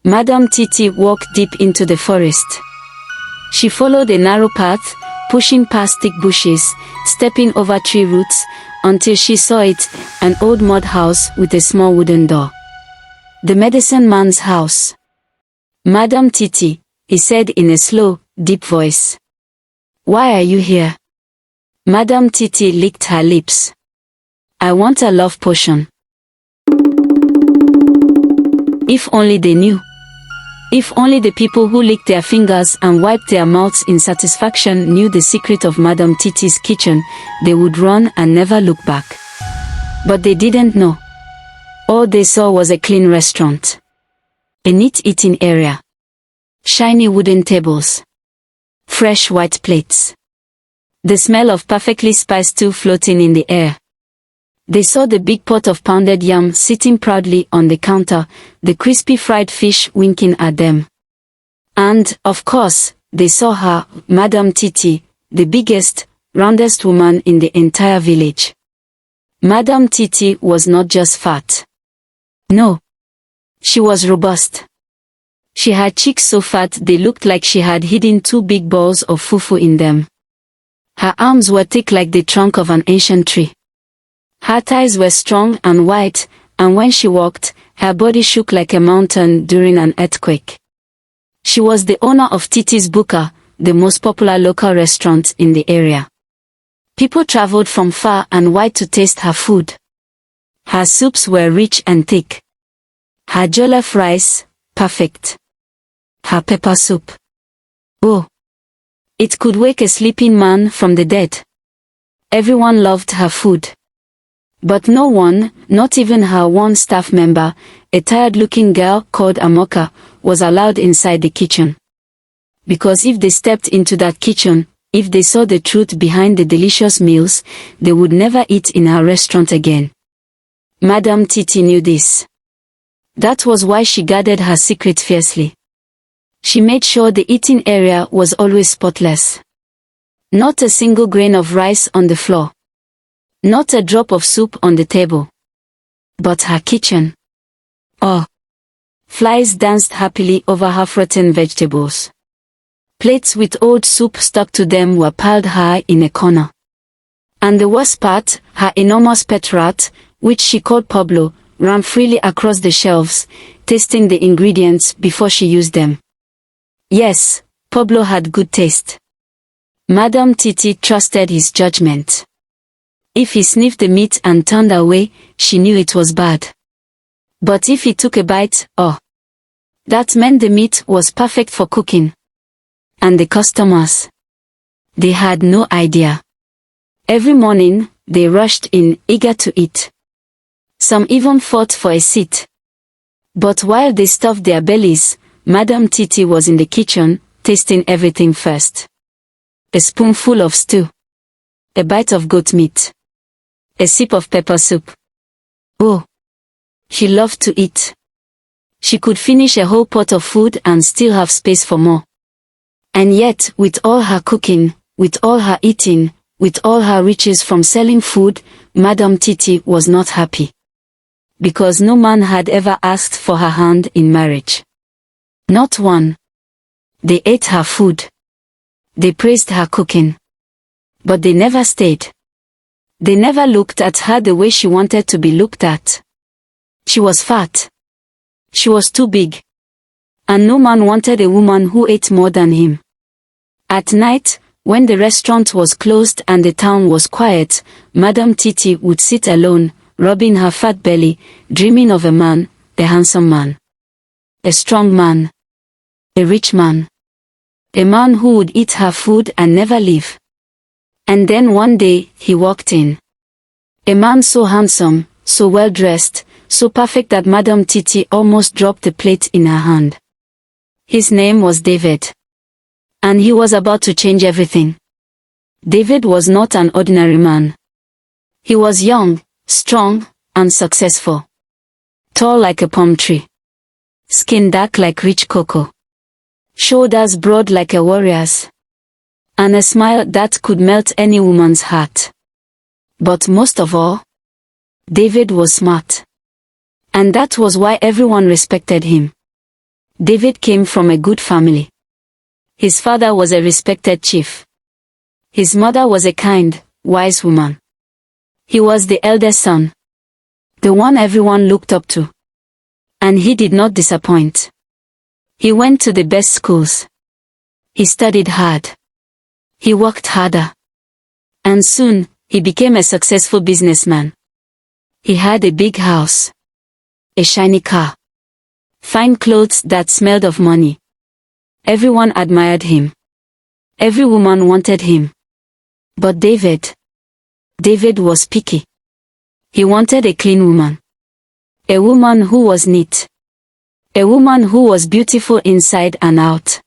Madame Titi walked deep into the forest. She followed a narrow path, pushing past thick bushes, stepping over tree roots, until she saw it, an old mud house with a small wooden door. The medicine man's house. "Madame Titi," he said in a slow, deep voice. "Why are you here?" Madame Titi licked her lips. "I want a love potion." If only they knew. If only the people who licked their fingers and wiped their mouths in satisfaction knew the secret of Madame Titi's kitchen, they would run and never look back. But they didn't know. All they saw was a clean restaurant. A neat eating area. Shiny wooden tables. Fresh white plates. The smell of perfectly spiced stew floating in the air. They saw the big pot of pounded yam sitting proudly on the counter, the crispy fried fish winking at them. And, of course, they saw her, Madame Titi, the biggest, roundest woman in the entire village. Madame Titi was not just fat. No. She was robust. She had cheeks so fat they looked like she had hidden 2 big balls of fufu in them. Her arms were thick like the trunk of an ancient tree. Her thighs were strong and white, and when she walked, her body shook like a mountain during an earthquake. She was the owner of Titi's Buka, the most popular local restaurant in the area. People traveled from far and wide to taste her food. Her soups were rich and thick. Her jollof rice, perfect. Her pepper soup. Oh! It could wake a sleeping man from the dead. Everyone loved her food. But no one, not even her one staff member, a tired-looking girl called Amoka, was allowed inside the kitchen. Because if they stepped into that kitchen, if they saw the truth behind the delicious meals, they would never eat in her restaurant again. Madame Titi knew this. That was why she guarded her secret fiercely. She made sure the eating area was always spotless. Not a single grain of rice on the floor. Not a drop of soup on the table. But her kitchen. Oh! Flies danced happily over half-rotten vegetables. Plates with old soup stuck to them were piled high in a corner. And the worst part, her enormous pet rat, which she called Pablo, ran freely across the shelves, tasting the ingredients before she used them. Yes, Pablo had good taste. Madame Titi trusted his judgment. If he sniffed the meat and turned away, she knew it was bad. But if he took a bite, oh! That meant the meat was perfect for cooking. And the customers? They had no idea. Every morning, they rushed in, eager to eat. Some even fought for a seat. But while they stuffed their bellies, Madame Titi was in the kitchen, tasting everything first. A spoonful of stew. A bite of goat meat. A sip of pepper soup. Oh! She loved to eat. She could finish a whole pot of food and still have space for more. And yet, with all her cooking, with all her eating, with all her riches from selling food, Madame Titi was not happy. Because no man had ever asked for her hand in marriage. Not one. They ate her food. They praised her cooking. But they never stayed. They never looked at her the way she wanted to be looked at. She was fat. She was too big. And no man wanted a woman who ate more than him. At night, when the restaurant was closed and the town was quiet, Madame Titi would sit alone, rubbing her fat belly, dreaming of a man, a handsome man. A strong man. A rich man. A man who would eat her food and never leave. And then one day, he walked in. A man so handsome, so well-dressed, so perfect that Madame Titi almost dropped the plate in her hand. His name was David. And he was about to change everything. David was not an ordinary man. He was young, strong, and successful. Tall like a palm tree. Skin dark like rich cocoa. Shoulders broad like a warrior's. And a smile that could melt any woman's heart. But most of all, David was smart. And that was why everyone respected him. David came from a good family. His father was a respected chief. His mother was a kind, wise woman. He was the eldest son, the one everyone looked up to. And he did not disappoint. He went to the best schools. He studied hard. He worked harder. And soon, he became a successful businessman. He had a big house, a shiny car, fine clothes that smelled of money. Everyone admired him. Every woman wanted him. But David was picky. He wanted a clean woman. A woman who was neat. A woman who was beautiful inside and out.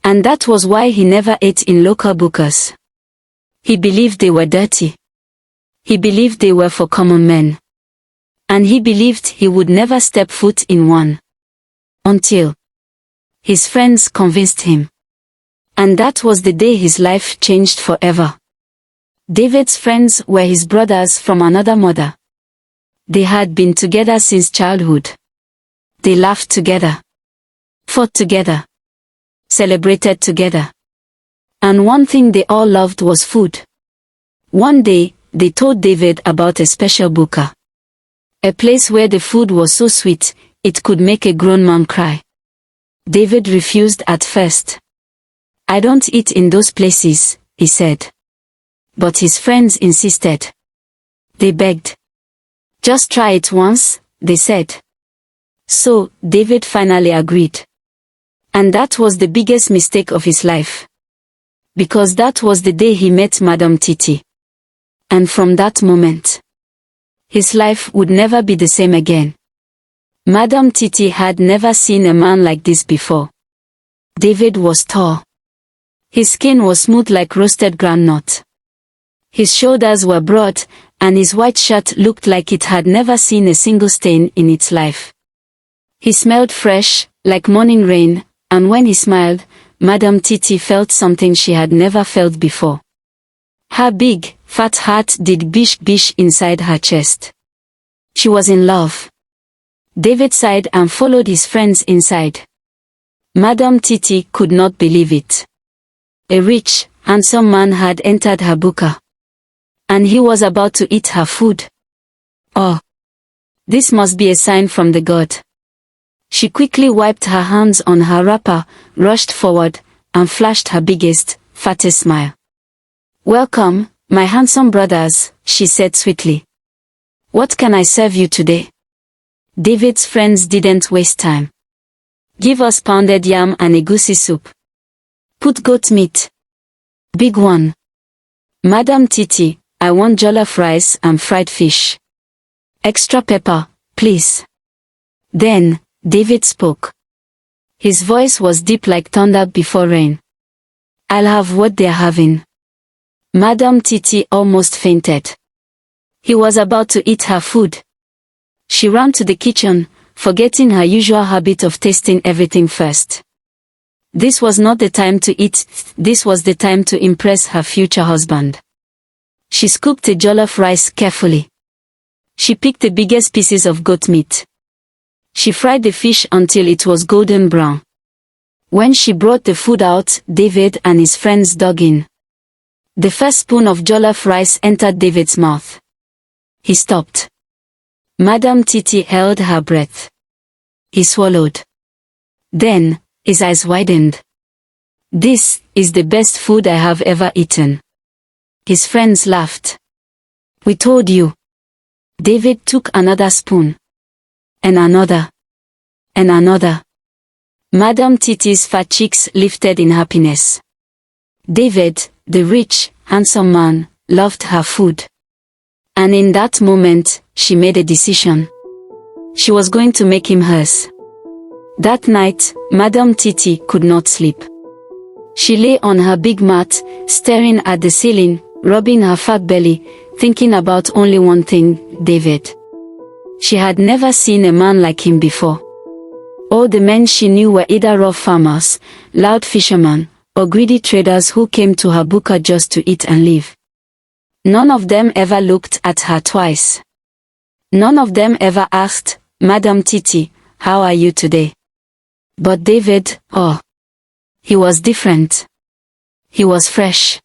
And that was why he never ate in local bukas. He believed they were dirty. He believed they were for common men. And he believed he would never step foot in one. Until his friends convinced him. And that was the day his life changed forever. David's friends were his brothers from another mother. They had been together since childhood. They laughed together, fought together, celebrated together. And one thing they all loved was food. One day, they told David about a special buka. A place where the food was so sweet, it could make a grown man cry. David refused at first. "I don't eat in those places," he said. But his friends insisted. They begged. "Just try it once," they said. So, David finally agreed. And that was the biggest mistake of his life. Because that was the day he met Madam Titi. And from that moment, his life would never be the same again. Madam Titi had never seen a man like this before. David was tall. His skin was smooth like roasted groundnut. His shoulders were broad, and his white shirt looked like it had never seen a single stain in its life. He smelled fresh, like morning rain, and when he smiled, Madam Titi felt something she had never felt before. Her big, fat heart did bish-bish inside her chest. She was in love. David sighed and followed his friends inside. Madam Titi could not believe it. A rich, handsome man had entered her buka. And he was about to eat her food. Oh! This must be a sign from the god. She quickly wiped her hands on her wrapper, rushed forward, and flashed her biggest, fattest smile. "Welcome, my handsome brothers," she said sweetly. "What can I serve you today?" David's friends didn't waste time. "Give us pounded yam and egusi soup. Put goat meat. Big one. Madam Titi, I want jollof rice and fried fish. Extra pepper, please." Then, David spoke. His voice was deep like thunder before rain. "I'll have what they're having." Madam Titi almost fainted. He was about to eat her food. She ran to the kitchen, forgetting her usual habit of tasting everything first. This was not the time to eat, this was the time to impress her future husband. She scooped the jollof rice carefully. She picked the biggest pieces of goat meat. She fried the fish until it was golden brown. When she brought the food out, David and his friends dug in. The first spoon of jollof rice entered David's mouth. He stopped. Madam Titi held her breath. He swallowed. Then, his eyes widened. "This is the best food I have ever eaten." His friends laughed. "We told you." David took another spoon. And another. And another. Madam Titi's fat cheeks lifted in happiness. David, the rich, handsome man, loved her food. And in that moment, she made a decision. She was going to make him hers. That night, Madam Titi could not sleep. She lay on her big mat, staring at the ceiling, rubbing her fat belly, thinking about only one thing, David. She had never seen a man like him before. All the men she knew were either rough farmers, loud fishermen, or greedy traders who came to her buka just to eat and live. None of them ever looked at her twice. None of them ever asked, "Madam Titi, how are you today?" But David, oh, he was different. He was fresh.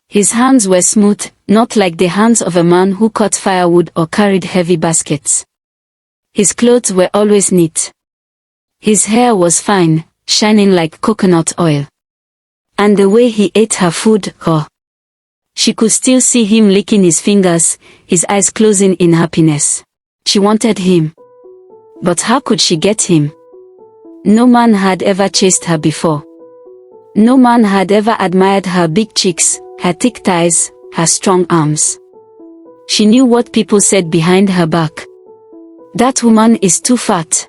His hands were smooth, not like the hands of a man who cut firewood or carried heavy baskets. His clothes were always neat. His hair was fine, shining like coconut oil. And the way he ate her food, oh. She could still see him licking his fingers, his eyes closing in happiness. She wanted him. But how could she get him? No man had ever chased her before. No man had ever admired her big cheeks, her thick thighs, her strong arms. She knew what people said behind her back. That woman is too fat.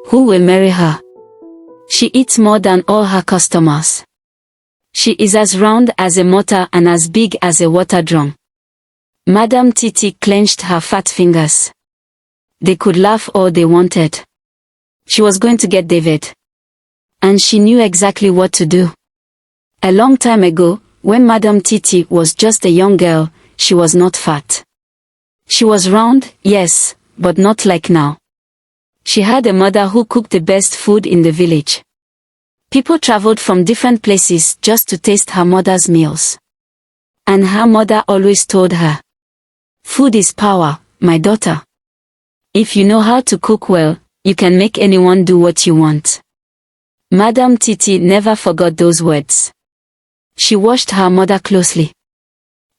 Who will marry her? She eats more than all her customers. She is as round as a mortar and as big as a water drum. Madame Titi clenched her fat fingers. They could laugh all they wanted. She was going to get David. And she knew exactly what to do. A long time ago, when Madame Titi was just a young girl, she was not fat. She was round, yes, but not like now. She had a mother who cooked the best food in the village. People traveled from different places just to taste her mother's meals. And her mother always told her, "Food is power, my daughter. If you know how to cook well, you can make anyone do what you want." Madame Titi never forgot those words. She watched her mother closely.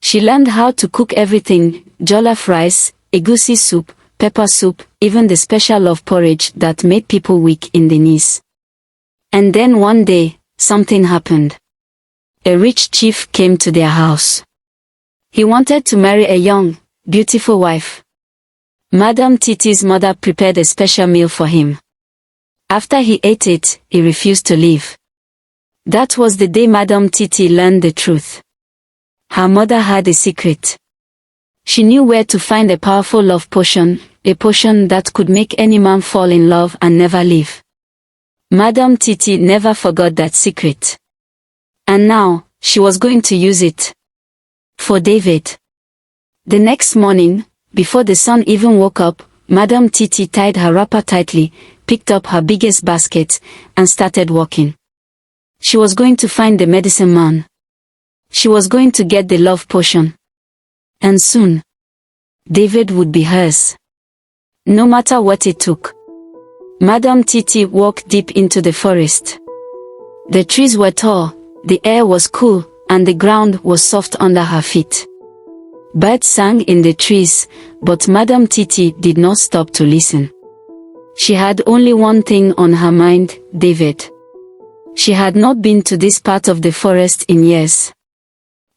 She learned how to cook everything: jollof rice, egusi soup, pepper soup, even the special love porridge that made people weak in the knees. And then one day, something happened. A rich chief came to their house. He wanted to marry a young, beautiful wife. Madame Titi's mother prepared a special meal for him. After he ate it, he refused to leave. That was the day Madame Titi learned the truth. Her mother had a secret. She knew where to find a powerful love potion, a potion that could make any man fall in love and never leave. Madame Titi never forgot that secret. And now, she was going to use it. For David. The next morning, before the sun even woke up, Madame Titi tied her wrapper tightly, picked up her biggest basket, and started walking. She was going to find the medicine man. She was going to get the love potion. And soon, David would be hers. No matter what it took. Madame Titi walked deep into the forest. The trees were tall, the air was cool, and the ground was soft under her feet. Birds sang in the trees, but Madame Titi did not stop to listen. She had only one thing on her mind: David. She had not been to this part of the forest in years.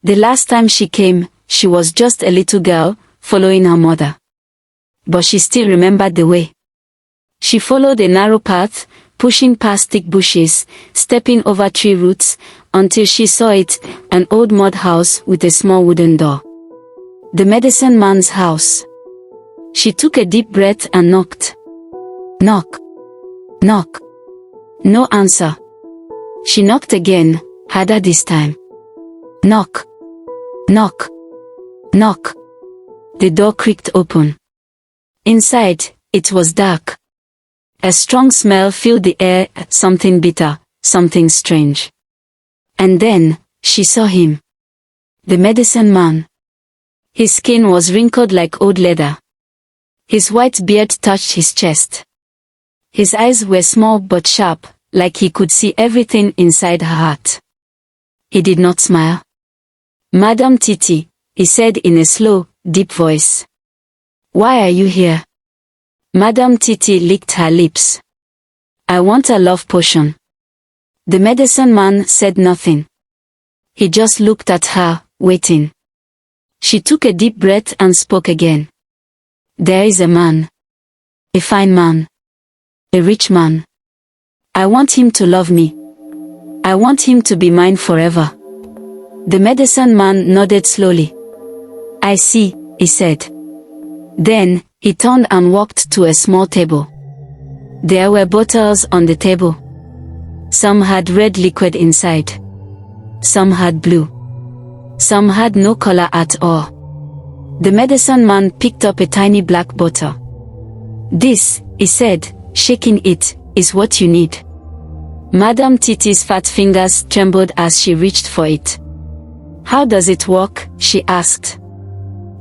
The last time she came, she was just a little girl, following her mother. But she still remembered the way. She followed a narrow path, pushing past thick bushes, stepping over tree roots, until she saw it, an old mud house with a small wooden door. The medicine man's house. She took a deep breath and knocked. Knock. Knock. No answer. She knocked again, harder this time. Knock. Knock. Knock. The door creaked open. Inside, it was dark. A strong smell filled the air, something bitter, something strange. And then, she saw him. The medicine man. His skin was wrinkled like old leather. His white beard touched his chest. His eyes were small but sharp, like he could see everything inside her heart. He did not smile. "Madame Titi," he said in a slow, deep voice. "Why are you here?" Madame Titi licked her lips. "I want a love potion." The medicine man said nothing. He just looked at her, waiting. She took a deep breath and spoke again. "There is a man. A fine man. A rich man. I want him to love me. I want him to be mine forever." The medicine man nodded slowly. "I see," he said. Then, he turned and walked to a small table. There were bottles on the table. Some had red liquid inside. Some had blue. Some had no color at all. The medicine man picked up a tiny black bottle. "This," he said, shaking it, "is what you need." Madame Titi's fat fingers trembled as she reached for it. "How does it work?" she asked.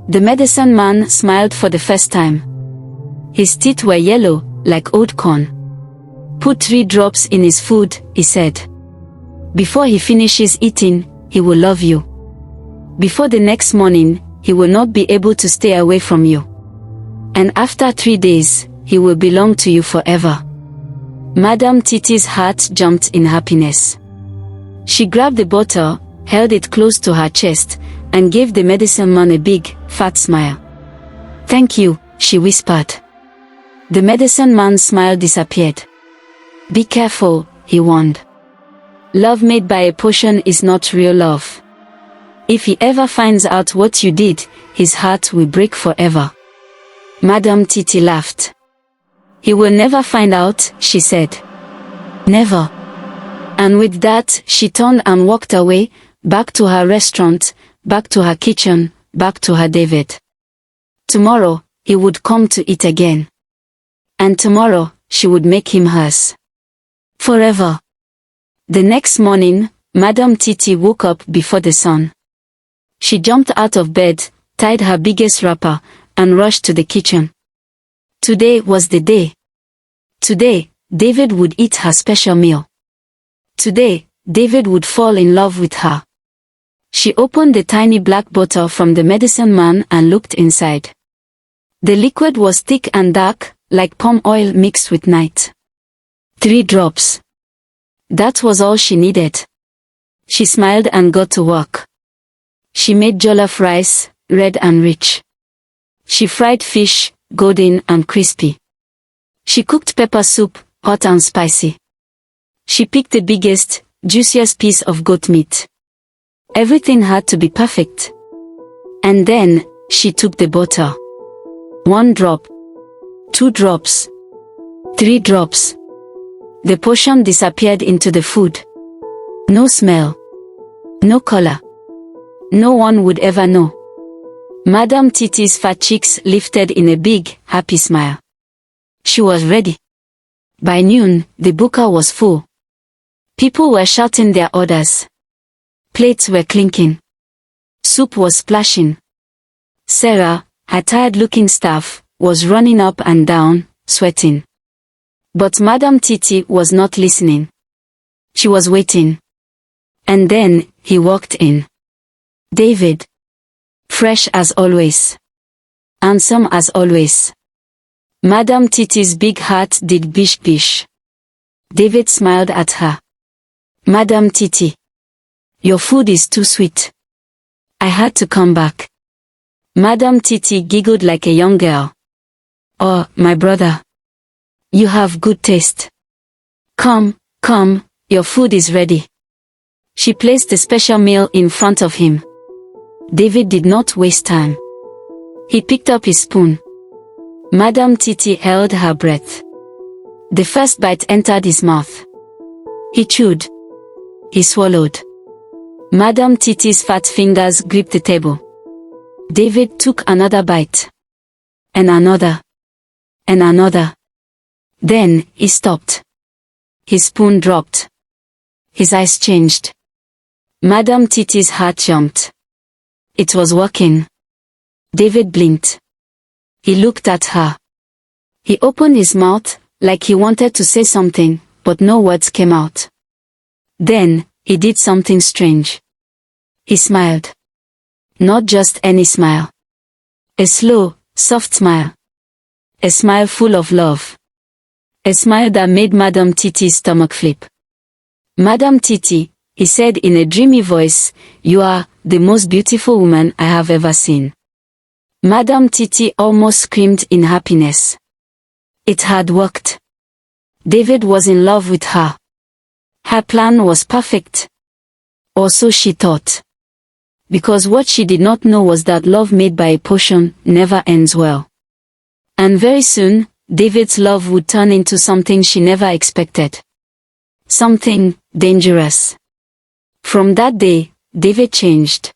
The medicine man smiled for the first time. His teeth were yellow, like old corn. "Put 3 drops in his food," he said. "Before he finishes eating, he will love you. Before the next morning, he will not be able to stay away from you. And after 3 days, he will belong to you forever." Madame Titi's heart jumped in happiness. She grabbed the bottle, held it close to her chest, and gave the medicine man a big, fat smile. "Thank you," she whispered. The medicine man's smile disappeared. "Be careful," he warned. "Love made by a potion is not real love. If he ever finds out what you did, his heart will break forever." Madame Titi laughed. "He will never find out," she said. "Never." And with that, she turned and walked away, back to her restaurant, back to her kitchen, back to her David. Tomorrow, he would come to eat again. And tomorrow, she would make him hers. Forever. The next morning, Madame Titi woke up before the sun. She jumped out of bed, tied her biggest wrapper, and rushed to the kitchen. Today was the day. Today, David would eat her special meal. Today, David would fall in love with her. She opened the tiny black bottle from the medicine man and looked inside. The liquid was thick and dark, like palm oil mixed with night. 3 drops. That was all she needed. She smiled and got to work. She made jollof rice, red and rich. She fried fish, golden and crispy. She cooked pepper soup, hot and spicy. She picked the biggest, juiciest piece of goat meat. Everything had to be perfect. And then, she took the bottle. 1 drop. 2 drops. 3 drops. The potion disappeared into the food. No smell. No color. No one would ever know. Madame Titi's fat cheeks lifted in a big, happy smile. She was ready. By noon, the buka was full. People were shouting their orders. Plates were clinking. Soup was splashing. Sarah, her tired-looking staff, was running up and down, sweating. But Madame Titi was not listening. She was waiting. And then, he walked in. David. Fresh as always. Handsome as always. Madame Titi's big heart did bish-bish. David smiled at her. "Madame Titi. Your food is too sweet. I had to come back." Madame Titi giggled like a young girl. "Oh, my brother. You have good taste. Come, come, your food is ready." She placed the special meal in front of him. David did not waste time. He picked up his spoon. Madame Titi held her breath. The first bite entered his mouth. He chewed. He swallowed. Madame Titi's fat fingers gripped the table. David took another bite. And another. And another. Then, he stopped. His spoon dropped. His eyes changed. Madame Titi's heart jumped. It was working. David blinked. He looked at her. He opened his mouth, like he wanted to say something, but no words came out. Then, he did something strange. He smiled. Not just any smile. A slow, soft smile. A smile full of love. A smile that made Madame Titi's stomach flip. "Madame Titi," he said in a dreamy voice, "you are the most beautiful woman I have ever seen." Madame Titi almost screamed in happiness. It had worked. David was in love with her. Her plan was perfect. Or so she thought. Because what she did not know was that love made by a potion never ends well. And very soon, David's love would turn into something she never expected. Something dangerous. From that day, David changed.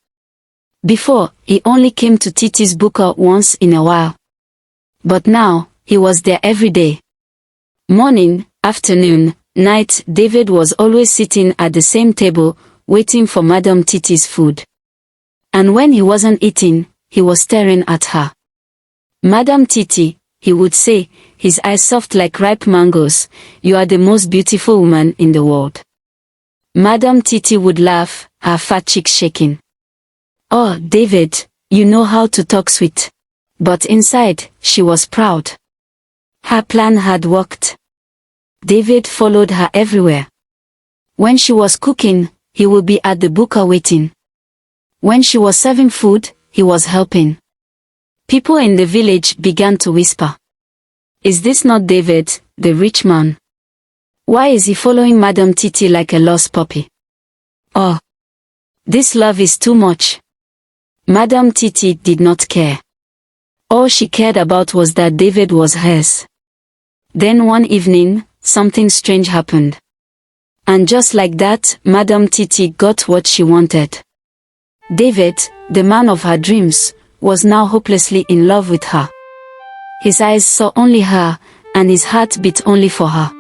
Before, he only came to Titi's buka once in a while. But now, he was there every day. Morning, afternoon, night, David was always sitting at the same table, waiting for Madame Titi's food. And when he wasn't eating, he was staring at her. "Madame Titi," he would say, his eyes soft like ripe mangoes, "you are the most beautiful woman in the world." Madame Titi would laugh, her fat cheeks shaking. "Oh, David, you know how to talk sweet." But inside, she was proud. Her plan had worked. David followed her everywhere. When she was cooking, he would be at the buka waiting. When she was serving food, he was helping. People in the village began to whisper, "Is this not David, the rich man? Why is he following Madame Titi like a lost puppy? Oh, this love is too much." Madame Titi did not care. All she cared about was that David was hers. Then one evening, something strange happened. And just like that, Madame Titi got what she wanted. David, the man of her dreams, was now hopelessly in love with her. His eyes saw only her, and his heart beat only for her.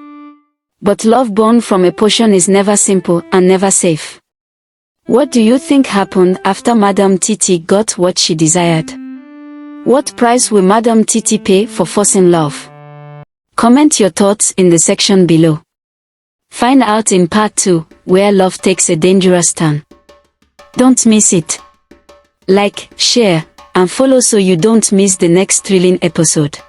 But love born from a potion is never simple and never safe. What do you think happened after Madame Titi got what she desired? What price will Madame Titi pay for forcing love? Comment your thoughts in the section below. Find out in part 2, where love takes a dangerous turn. Don't miss it. Like, share, and follow so you don't miss the next thrilling episode.